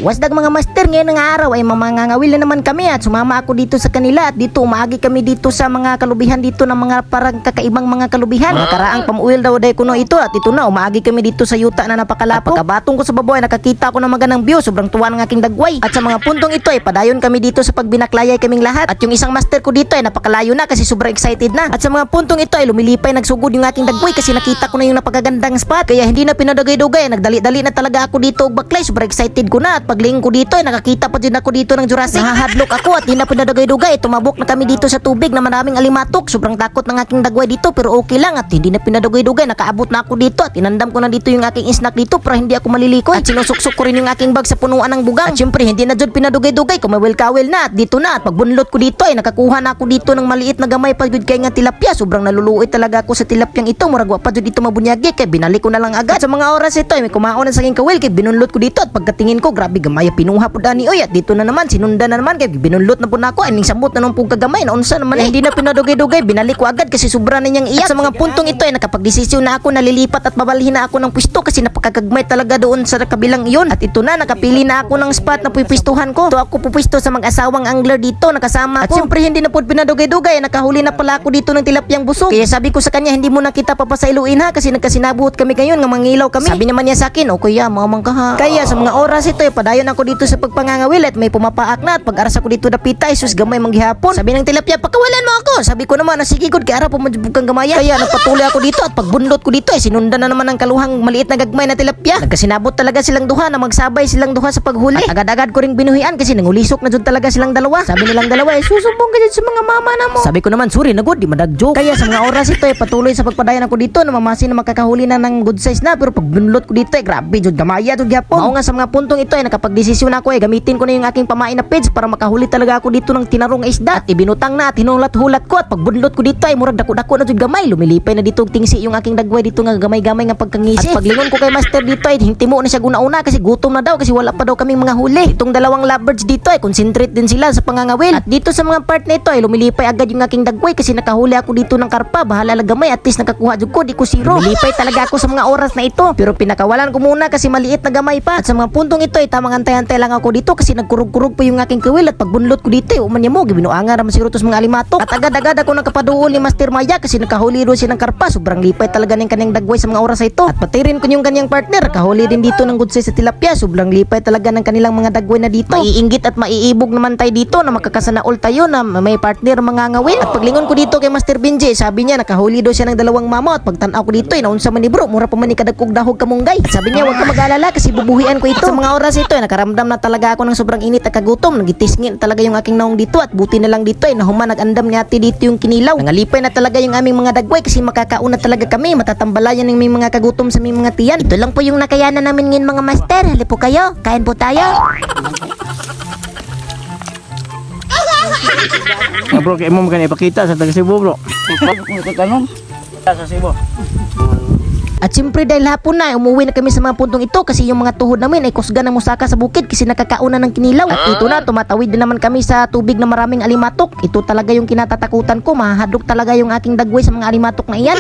Wasdag mga master, ngayon ng araw ay mamangangawil na naman kami at sumama ako dito sa kanila at dito umaagi kami dito sa mga kalubihan dito ng mga parang kakaibang mga kalubihan. Mga karaang pamuwil daw day kuno ito at ito na umaagi kami dito sa yuta na napakalapot. Pagkabatong ko sa baboy nakakita ko ng magandang view, sobrang tuwa ng aking dagway. At sa mga puntong ito ay padayon kami dito sa pagbinaklayay kaming lahat. At yung isang master ko dito ay napakalayo na kasi sobrang excited na. At sa mga puntong ito ay lumilipay nagsugod yung aking dagway kasi nakita ko na yung napakagandang spot. Kaya hindi na pinadugay-dugay, nagdali-dali na talaga ako dito og baklay. Sobrang excited ko na at paglingon ko dito ay nakakita pa din ako dito ng Jurassic. Nahahadlok ako at hindi na pinadugay-dugay. Tumabok na kami dito sa tubig na maraming alimatok. Sobrang takot ng aking dagway dito pero okay lang at hindi na pinadugay-dugay. Nakaabot na ako dito at tinandam ko na dito yung aking snack dito para hindi ako malilikoy. At sinusuksok ko rin yung aking bag sa punuan ng bugang. At syempre hindi na dyan pinadugay-dugay. Kumawil-kawil na at dito na at pagbunlot ko dito ay nakakuha na ako dito ng maliit na gamay pa jud kay nga tilapia. Sobrang naluluoy talaga ako sa tilapyang ito. Murag wa pa jud dito mabunyagi kay binalik ko na lang agad. At sa mga oras ito ay may kumaon na sa aking kawil kay binunlot ko dito at pagkatingin ko grabe gamay pinuha pud ani oy at dito na naman sinundan na naman kay binunlot na pud nako ay ning samot na nung pug kagamay na unsa naman hindi na pinadugay-dugay binalik ko agad kasi sobra na niyang iyak. At sa mga puntong ito ay nakapagdesisyon na ako nalilipat at babalhin na ako ng pwesto kasi napakagagmay talaga doon sa kabilang iyon. At ito na nakapili na ako ng spot na pupwestuhan ko. So ako pupwesto sa mag-asawang angler dito nakasama ko. At siyempre hindi na pud pinadugay-dugay nakahuli na pala ako dito ng tilapyang busog. Kaya sabi ko sa kanya hindi mo na kita papasailuin ha kasi nagkasinabot kami ngayon nga mangilaw kami. Sabi naman niya sa akin o kuya mamang ka ha. Kaya sa mga oras ito ay padayon ako dito sa pagpangangawil at may pumapaak na at pag-aras ako dito dapita ay sus gamay manghihapon. Sabi ng tilapia pakawalan mo ako. Sabi ko naman sige good kay ara pumajubukang gamaya. Kaya nagpatuloy ako dito at pagbunlot ko dito ay sinundan na naman ng kaluhang maliit na gagmay na tilapia. Nagkasinabot talaga silang duha na magsabay silang duha sa paghuli. At agad-agad ko ring binuhian kasi nangulisok na jud talaga silang dalawa. Sabi nilang dalawa ay susumbong ka dyan sa mga mama na mo. Sabi ko naman sorry na good di madagjo. Kaya sa mga oras ito ay patuloy sa pagpadayon ako dito na mamasin na makakahuli na ng good size na pero pag binulot ko dito ay grabe jud gamaya jud gyapon. Mao nga sa mga puntong ito ay nakapagdesisyon ako ay gamitin ko na yung aking pamain na page para makahuli talaga ako dito ng tinarong isda. At ibinutang na at hinulat-hulat ko at pag bunlot ko dito ay murag dako-dako na jud gamay. Lumilipay na dito tingsi yung aking dagway dito nga gamay-gamay nga pagkangisi. At paglingon ko kay master dito ay hintimo na siya guna-una kasi gutom na daw kasi wala pa daw kaming mga huli. Itong dalawang lovebirds dito ay concentrate din sila sa pangangawil. At dito sa mga part na ito ay lumilipay agad yung aking dagway kasi nakahuli ako dito ng karpa. Bahala lang gamay at least nakakuha jud ko di ko zero. Lumilipay talaga ako sa mga oras na ito pero pinakawalan ko muna kasi maliit na gamay pa. At sa mga puntong ito ay tamang antay-antay lang ako dito kasi nagkurug-kurug pa yung aking kawil at pagbunlot ko dito ay umanya mo gibinuanga naman siguro tos mga alimatok. At agad-agad ako nakapaduol ni Master Maya kasi nakahuli ro siya ng karpa. Sobrang lipay talaga ng kanyang dagway sa mga oras na ito. At pati rin ko yung kanyang partner kahuli din dito ng good size sa tilapia. Sobrang lipay talaga ng kanilang mga dagway na dito. Maiinggit at maiibog naman tayo dito na makakasanaol tayo na may partner mangangawil. At paglingon ko dito kay Master Benji sabi niya nakahuli daw siya ng dalawang mamo at pagtanaw ko dito ay naunsa man ni bro mura pa man ni kadagkog dahog kamunggay. At sabi niya huwag ka mag-alala kasi bubuhian ko ito. At sa mga oras ito ay nakaramdam na talaga ako ng sobrang init at kagutom. Nagitisngin talaga yung aking naong dito at buti na lang dito ay nahuman nag-andam ni ate dito yung kinilaw. Nangalipay na talaga yung aming mga dagway kasi makakauna talaga kami. Matatambalayan ng may mga kagutom sa may mga tiyan. Ito lang po yung nakayanan namin ngayon mga master. Hali po kayo. Kain po tayo. Bro, kayo mo magkana ipakita sa taga Cebu bro. Sa Cebu. At siyempre dahil hapon na, umuwi na kami sa mga puntong ito kasi yung mga tuhod namin ay kusga ng musaka sa bukid kasi nakakauna ng kinilaw. At ito na, tumatawid din naman kami sa tubig na maraming alimatok. Ito talaga yung kinatatakutan ko, mahahadlok talaga yung aking dagway sa mga alimatok na iyan.